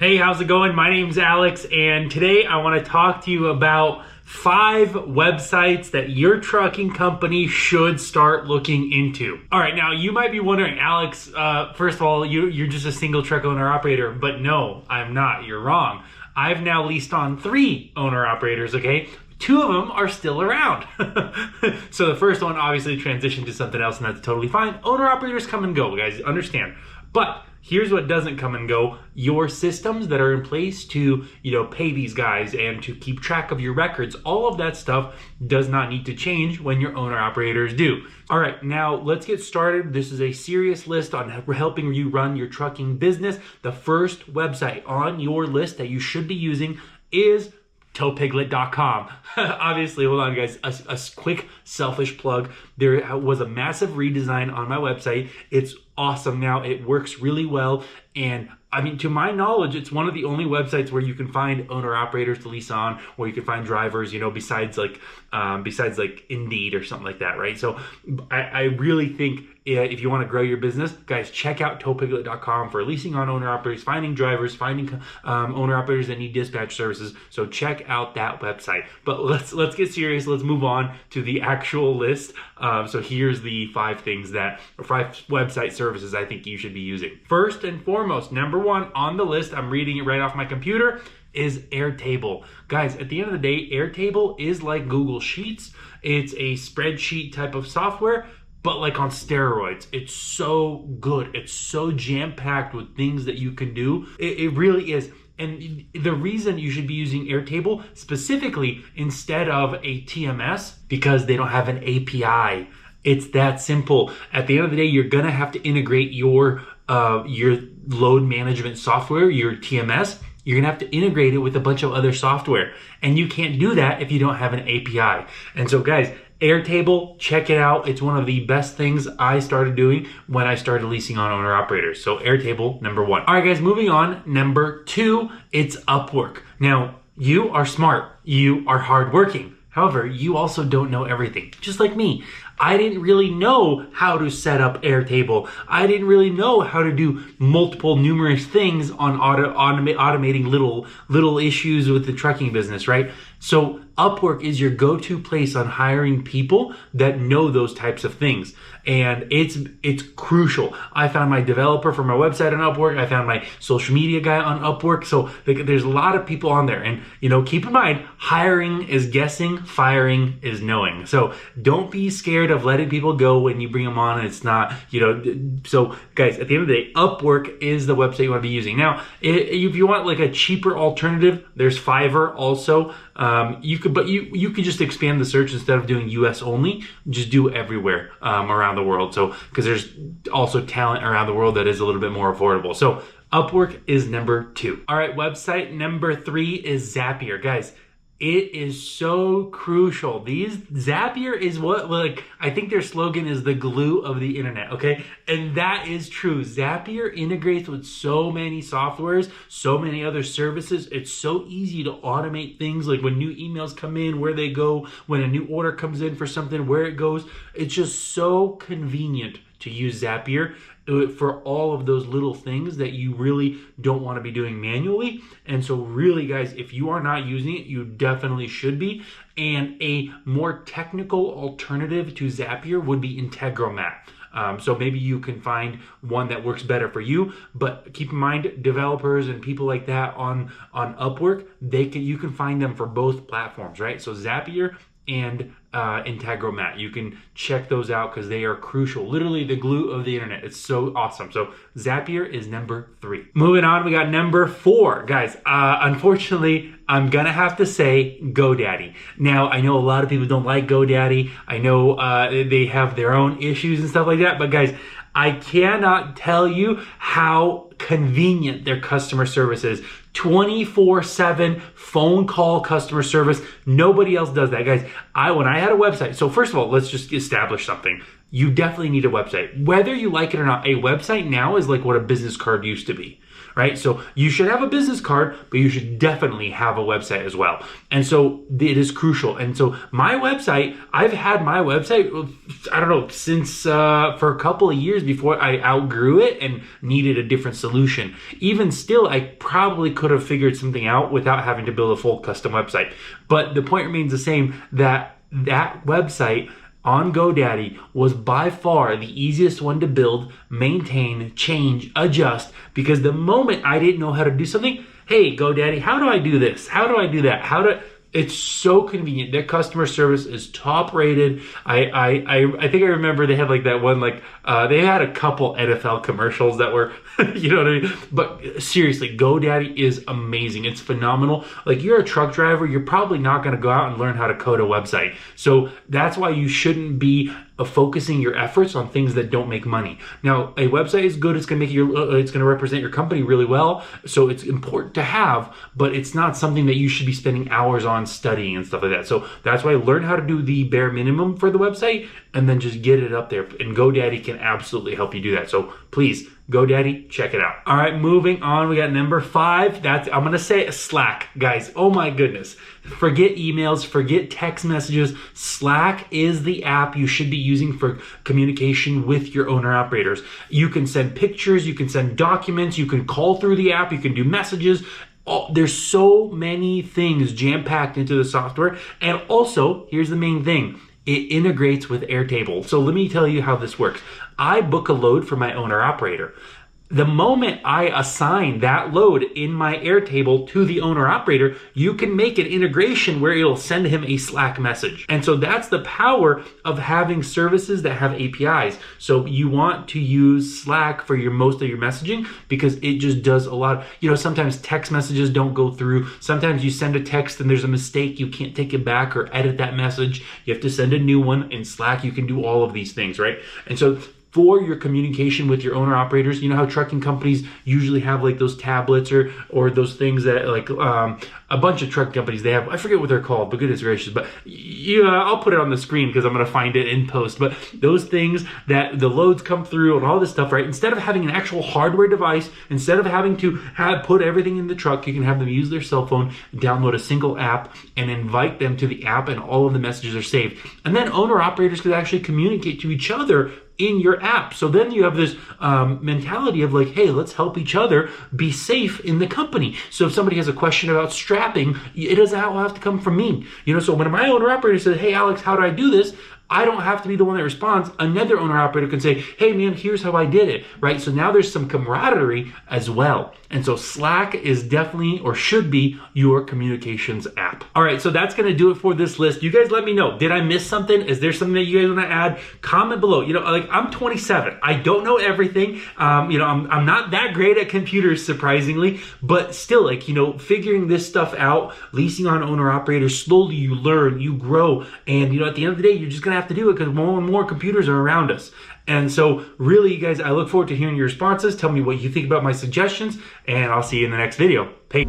Hey, how's it going? My name's Alex, and today I want to talk to you about 5 websites that your trucking company should start looking into. All right, now you might be wondering, Alex, first of all, you're just a single truck owner operator, but no, I'm not. You're wrong. I've now leased on 3 owner operators, okay? 2 of them are still around. So the first one obviously transitioned to something else, and that's totally fine. Owner operators come and go, guys, understand. But here's what doesn't come and go. Your systems that are in place to, pay these guys and to keep track of your records, all of that stuff does not need to change when your owner operators do. All right, now let's get started. This is a serious list on helping you run your trucking business. The first website on your list that you should be using is towpiglet.com. Obviously, hold on guys, a quick selfish plug. There was a massive redesign on my website. It's awesome now. It works really well. And I mean, to my knowledge, it's one of the only websites where you can find owner operators to lease on, where you can find drivers, besides like Indeed or something like that, right? So I really think if you want to grow your business, guys, check out towpiglet.com for leasing on owner operators, finding drivers, finding owner operators that need dispatch services. So check out that website. But let's get serious. Let's move on to the actual list. So here's the 5 website services I think you should be using. First and foremost, number 1 on the list, I'm reading it right off my computer, is Airtable. Guys, at the end of the day, Airtable is like Google Sheets. It's a spreadsheet type of software, but like on steroids. It's so good. It's so jam-packed with things that you can do. It really is. And the reason you should be using Airtable specifically instead of a TMS, because they don't have an API. It's that simple. At the end of the day, you're gonna have to integrate your load management software, your TMS. You're gonna have to integrate it with a bunch of other software. And you can't do that if you don't have an API. And so guys, Airtable, check it out. It's one of the best things I started doing when I started leasing on owner operators. So Airtable, number 1. All right, guys, moving on. Number 2, it's Upwork. Now, you are smart. You are hardworking. However, you also don't know everything, just like me. I didn't really know how to set up Airtable. I didn't really know how to do numerous things on automating little issues with the trucking business, right? So Upwork is your go-to place on hiring people that know those types of things. And it's crucial. I found my developer for my website on Upwork. I found my social media guy on Upwork. So there's a lot of people on there. And, keep in mind, hiring is guessing, firing is knowing. So don't be scared of letting people go when you bring them on and it's not, So guys, at the end of the day, Upwork is the website you want to be using. Now, if you want like a cheaper alternative, there's Fiverr also. You could just expand the search instead of doing US only, just do everywhere around the world. So because there's also talent around the world that is a little bit more affordable. So Upwork is number 2. All right, website number 3 is Zapier. Guys, it is so crucial. Zapier is I think their slogan is the glue of the internet, okay? And that is true. Zapier integrates with so many softwares, so many other services. It's so easy to automate things like when new emails come in, where they go, when a new order comes in for something, where it goes. It's just so convenient to use Zapier for all of those little things that you really don't want to be doing manually. And so really, guys, if you are not using it, you definitely should be. And a more technical alternative to Zapier would be Integromat. So maybe you can find one that works better for you, but keep in mind, developers and people like that on Upwork, you can find them for both platforms, right? So Zapier and Integromat. You can check those out because they are crucial. Literally the glue of the internet. It's so awesome. So Zapier is number 3. Moving on, we got number 4. Guys, unfortunately, I'm gonna have to say GoDaddy. Now, I know a lot of people don't like GoDaddy. I know they have their own issues and stuff like that, but guys, I cannot tell you how convenient their customer service is. 24/7 phone call customer service. Nobody else does that, guys. When I had a website, so first of all, let's just establish something. You definitely need a website. Whether you like it or not, a website now is like what a business card used to be. right? So you should have a business card, but you should definitely have a website as well. And so it is crucial. And so my website, I've had my website, I don't know, since for a couple of years before I outgrew it and needed a different solution. Even still, I probably could have figured something out without having to build a full custom website. But the point remains the same, that website on GoDaddy was by far the easiest one to build, maintain, change, adjust, because the moment I didn't know how to do something, hey, GoDaddy, how do I do this? How do I do that? It's so convenient. Their customer service is top rated. I think I remember they had like that one, like they had a couple NFL commercials that were, you know what I mean? But seriously, GoDaddy is amazing. It's phenomenal. Like, you're a truck driver, you're probably not going to go out and learn how to code a website. So that's why you shouldn't be focusing your efforts on things that don't make money. Now, a website is good. It's going to make it's going to represent your company really well. So it's important to have, but it's not something that you should be spending hours on studying and stuff like that. So that's why learn how to do the bare minimum for the website and then just get it up there. And GoDaddy can absolutely help you do that. So please, GoDaddy, check it out. All right, moving on. We got number 5. I'm going to say Slack, guys. Oh my goodness. Forget emails, forget text messages. Slack is the app you should be using for communication with your owner-operators. You can send pictures, you can send documents, you can call through the app, you can do messages. There's so many things jam-packed into the software. And also, here's the main thing. It integrates with Airtable. So let me tell you how this works. I book a load for my owner-operator. The moment I assign that load in my Airtable to the owner-operator, you can make an integration where it'll send him a Slack message. And so that's the power of having services that have APIs. So you want to use Slack for most of your messaging because it just does a lot. You know, sometimes text messages don't go through. Sometimes you send a text and there's a mistake. You can't take it back or edit that message. You have to send a new one. In Slack, you can do all of these things, right? And so for your communication with your owner operators, you know how trucking companies usually have like those tablets or those things that like a bunch of truck companies, they have, I forget what they're called, but goodness gracious, but I'll put it on the screen because I'm going to find it in post. But those things that the loads come through and all this stuff, right? Instead of having an actual hardware device, instead of having to put everything in the truck, you can have them use their cell phone, download a single app and invite them to the app, and all of the messages are saved. And then owner operators could actually communicate to each other in your app. So then you have this mentality of like, hey, let's help each other be safe in the company. So if somebody has a question about strapping, it doesn't all have to come from me. You know, so when my owner operator says, hey, Alex, how do I do this? I don't have to be the one that responds. Another owner operator can say, hey man, here's how I did it, right? So now there's some camaraderie as well. And so Slack is definitely, or should be, your communications app. All right, so that's gonna do it for this list. You guys let me know, did I miss something? Is there something that you guys wanna add? Comment below. You know, like, I'm 27. I don't know everything. You know, I'm not that great at computers, surprisingly, but still, like, you know, figuring this stuff out, leasing on owner operators, slowly you learn, you grow, and you know, at the end of the day, you're just gonna have to do it because more and more computers are around us. And so really, you guys, I look forward to hearing your responses. Tell me what you think about my suggestions, and I'll see you in the next video. Peace.